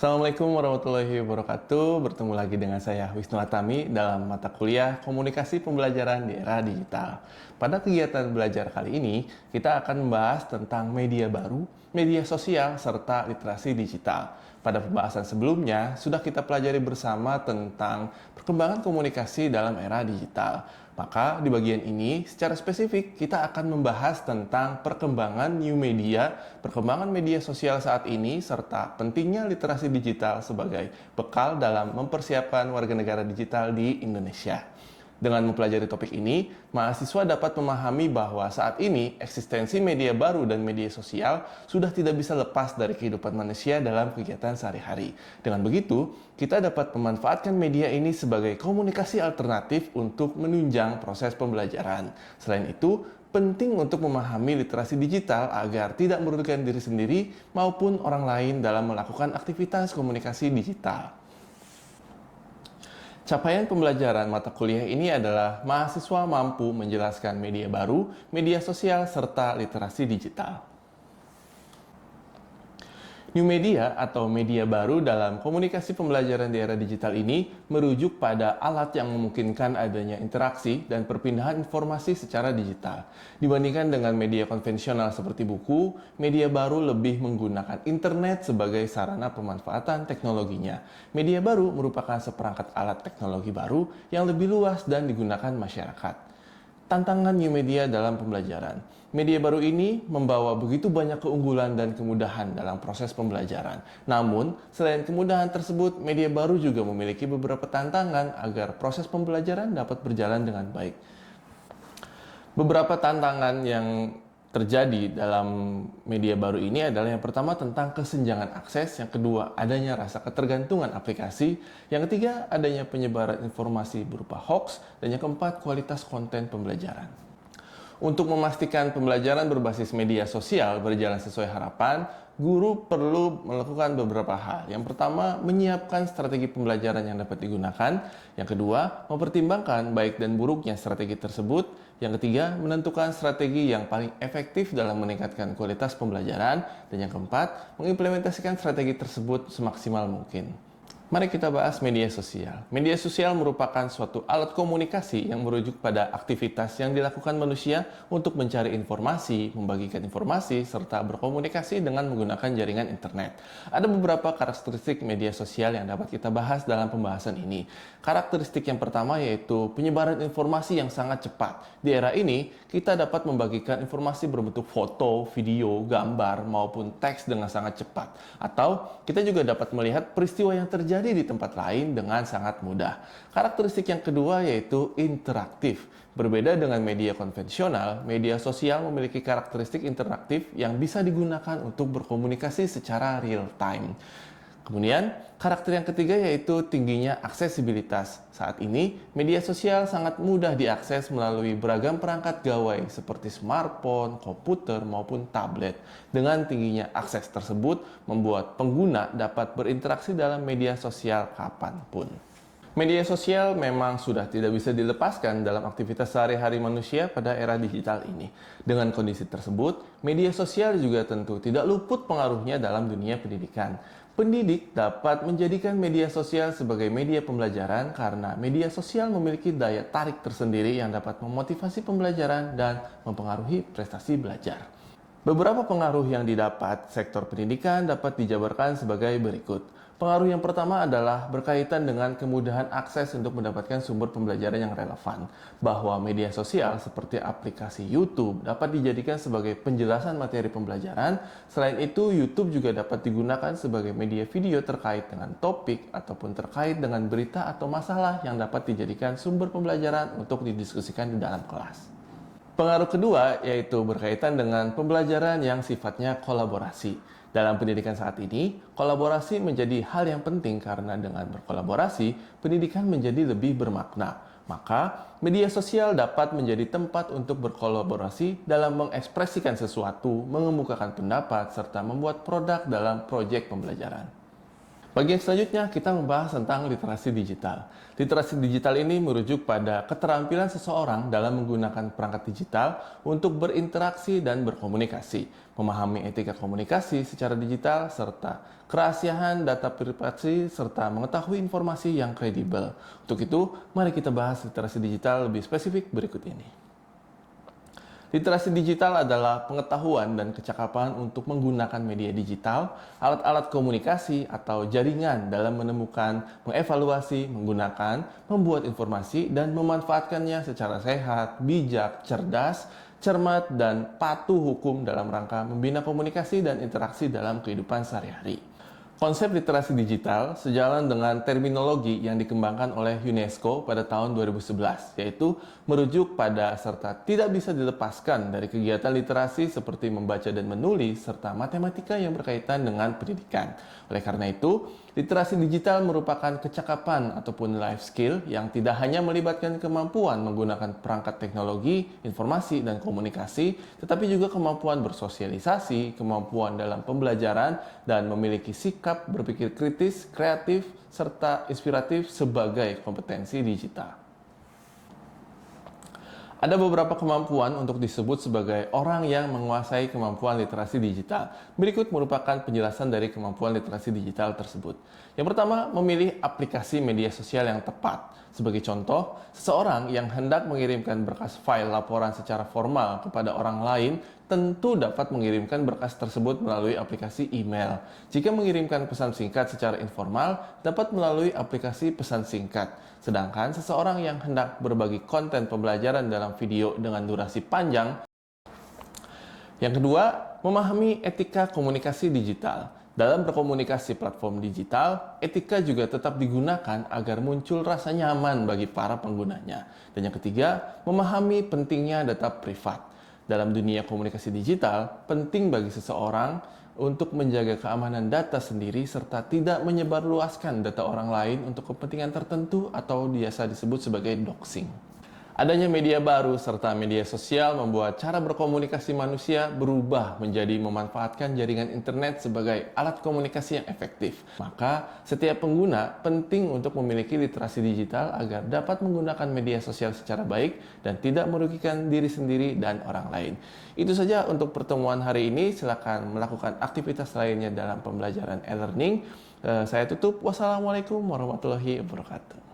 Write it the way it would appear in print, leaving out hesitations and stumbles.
Assalamualaikum warahmatullahi wabarakatuh. Bertemu lagi dengan saya Wisnu Atami dalam mata kuliah Komunikasi Pembelajaran di Era Digital. Pada kegiatan belajar kali ini, kita akan membahas tentang media baru, media sosial, serta literasi digital. Pada pembahasan sebelumnya, sudah kita pelajari bersama tentang perkembangan komunikasi dalam era digital. Maka di bagian ini secara spesifik kita akan membahas tentang perkembangan new media, perkembangan media sosial saat ini, serta pentingnya literasi digital sebagai bekal dalam mempersiapkan warga negara digital di Indonesia. Dengan mempelajari topik ini, mahasiswa dapat memahami bahwa saat ini eksistensi media baru dan media sosial sudah tidak bisa lepas dari kehidupan manusia dalam kegiatan sehari-hari. Dengan begitu, kita dapat memanfaatkan media ini sebagai komunikasi alternatif untuk menunjang proses pembelajaran. Selain itu, penting untuk memahami literasi digital agar tidak merugikan diri sendiri maupun orang lain dalam melakukan aktivitas komunikasi digital. Capaian pembelajaran mata kuliah ini adalah mahasiswa mampu menjelaskan media baru, media sosial, serta literasi digital. New media atau media baru dalam komunikasi pembelajaran di era digital ini merujuk pada alat yang memungkinkan adanya interaksi dan perpindahan informasi secara digital. Dibandingkan dengan media konvensional seperti buku, media baru lebih menggunakan internet sebagai sarana pemanfaatan teknologinya. Media baru merupakan seperangkat alat teknologi baru yang lebih luas dan digunakan masyarakat. Tantangan new media dalam pembelajaran. Media baru ini membawa begitu banyak keunggulan dan kemudahan dalam proses pembelajaran. Namun, selain kemudahan tersebut, media baru juga memiliki beberapa tantangan agar proses pembelajaran dapat berjalan dengan baik. Beberapa tantangan yang terjadi dalam media baru ini adalah yang pertama tentang kesenjangan akses, yang kedua adanya rasa ketergantungan aplikasi, yang ketiga adanya penyebaran informasi berupa hoax, dan yang keempat kualitas konten pembelajaran. Untuk memastikan pembelajaran berbasis media sosial berjalan sesuai harapan, guru perlu melakukan beberapa hal. Yang pertama, menyiapkan strategi pembelajaran yang dapat digunakan. Yang kedua, mempertimbangkan baik dan buruknya strategi tersebut. Yang ketiga, menentukan strategi yang paling efektif dalam meningkatkan kualitas pembelajaran. Dan yang keempat, mengimplementasikan strategi tersebut semaksimal mungkin. Mari kita bahas media sosial. Media sosial merupakan suatu alat komunikasi yang merujuk pada aktivitas yang dilakukan manusia untuk mencari informasi, membagikan informasi, serta berkomunikasi dengan menggunakan jaringan internet. Ada beberapa karakteristik media sosial yang dapat kita bahas dalam pembahasan ini. Karakteristik yang pertama yaitu penyebaran informasi yang sangat cepat. Di era ini, kita dapat membagikan informasi berbentuk foto, video, gambar, maupun teks dengan sangat cepat. Atau kita juga dapat melihat peristiwa yang terjadi di tempat lain dengan sangat mudah. Karakteristik yang kedua yaitu interaktif. Berbeda dengan media konvensional, media sosial memiliki karakteristik interaktif yang bisa digunakan untuk berkomunikasi secara real time. Kemudian, karakter yang ketiga yaitu tingginya aksesibilitas. Saat ini, media sosial sangat mudah diakses melalui beragam perangkat gawai seperti smartphone, komputer, maupun tablet. Dengan tingginya akses tersebut, membuat pengguna dapat berinteraksi dalam media sosial kapanpun. Media sosial memang sudah tidak bisa dilepaskan dalam aktivitas sehari-hari manusia pada era digital ini. Dengan kondisi tersebut, media sosial juga tentu tidak luput pengaruhnya dalam dunia pendidikan. Pendidik dapat menjadikan media sosial sebagai media pembelajaran karena media sosial memiliki daya tarik tersendiri yang dapat memotivasi pembelajaran dan mempengaruhi prestasi belajar. Beberapa pengaruh yang didapat sektor pendidikan dapat dijabarkan sebagai berikut. Pengaruh yang pertama adalah berkaitan dengan kemudahan akses untuk mendapatkan sumber pembelajaran yang relevan, bahwa media sosial seperti aplikasi YouTube dapat dijadikan sebagai penjelasan materi pembelajaran. Selain itu, YouTube juga dapat digunakan sebagai media video terkait dengan topik ataupun terkait dengan berita atau masalah yang dapat dijadikan sumber pembelajaran untuk didiskusikan di dalam kelas. Pengaruh kedua yaitu berkaitan dengan pembelajaran yang sifatnya kolaborasi. Dalam pendidikan saat ini, kolaborasi menjadi hal yang penting karena dengan berkolaborasi, pendidikan menjadi lebih bermakna. Maka, media sosial dapat menjadi tempat untuk berkolaborasi dalam mengekspresikan sesuatu, mengemukakan pendapat, serta membuat produk dalam proyek pembelajaran. Bagian selanjutnya kita membahas tentang literasi digital. Literasi digital ini merujuk pada keterampilan seseorang dalam menggunakan perangkat digital untuk berinteraksi dan berkomunikasi, memahami etika komunikasi secara digital, serta kerahasiaan data privasi, serta mengetahui informasi yang kredibel. Untuk itu, mari kita bahas literasi digital lebih spesifik berikut ini. Literasi digital adalah pengetahuan dan kecakapan untuk menggunakan media digital, alat-alat komunikasi, atau jaringan dalam menemukan, mengevaluasi, menggunakan, membuat informasi, dan memanfaatkannya secara sehat, bijak, cerdas, cermat, dan patuh hukum dalam rangka membina komunikasi dan interaksi dalam kehidupan sehari-hari. Konsep literasi digital sejalan dengan terminologi yang dikembangkan oleh UNESCO pada tahun 2011, yaitu merujuk pada serta tidak bisa dilepaskan dari kegiatan literasi seperti membaca dan menulis, serta matematika yang berkaitan dengan pendidikan. Oleh karena itu, literasi digital merupakan kecakapan ataupun life skill yang tidak hanya melibatkan kemampuan menggunakan perangkat teknologi, informasi, dan komunikasi, tetapi juga kemampuan bersosialisasi, kemampuan dalam pembelajaran, dan memiliki sikap berpikir kritis, kreatif, serta inspiratif sebagai kompetensi digital. Ada beberapa kemampuan untuk disebut sebagai orang yang menguasai kemampuan literasi digital. Berikut merupakan penjelasan dari kemampuan literasi digital tersebut. Yang pertama, memilih aplikasi media sosial yang tepat. Sebagai contoh, seseorang yang hendak mengirimkan berkas file laporan secara formal kepada orang lain tentu dapat mengirimkan berkas tersebut melalui aplikasi email. Jika mengirimkan pesan singkat secara informal, dapat melalui aplikasi pesan singkat. Sedangkan seseorang yang hendak berbagi konten pembelajaran dalam video dengan durasi panjang. Yang kedua, memahami etika komunikasi digital. Dalam berkomunikasi platform digital, etika juga tetap digunakan agar muncul rasa nyaman bagi para penggunanya. Dan yang ketiga, memahami pentingnya data privat. Dalam dunia komunikasi digital, penting bagi seseorang untuk menjaga keamanan data sendiri serta tidak menyebarluaskan data orang lain untuk kepentingan tertentu atau biasa disebut sebagai doxing. Adanya media baru serta media sosial membuat cara berkomunikasi manusia berubah menjadi memanfaatkan jaringan internet sebagai alat komunikasi yang efektif. Maka, setiap pengguna penting untuk memiliki literasi digital agar dapat menggunakan media sosial secara baik dan tidak merugikan diri sendiri dan orang lain. Itu saja untuk pertemuan hari ini. Silakan melakukan aktivitas lainnya dalam pembelajaran e-learning. Saya tutup. Wassalamualaikum warahmatullahi wabarakatuh.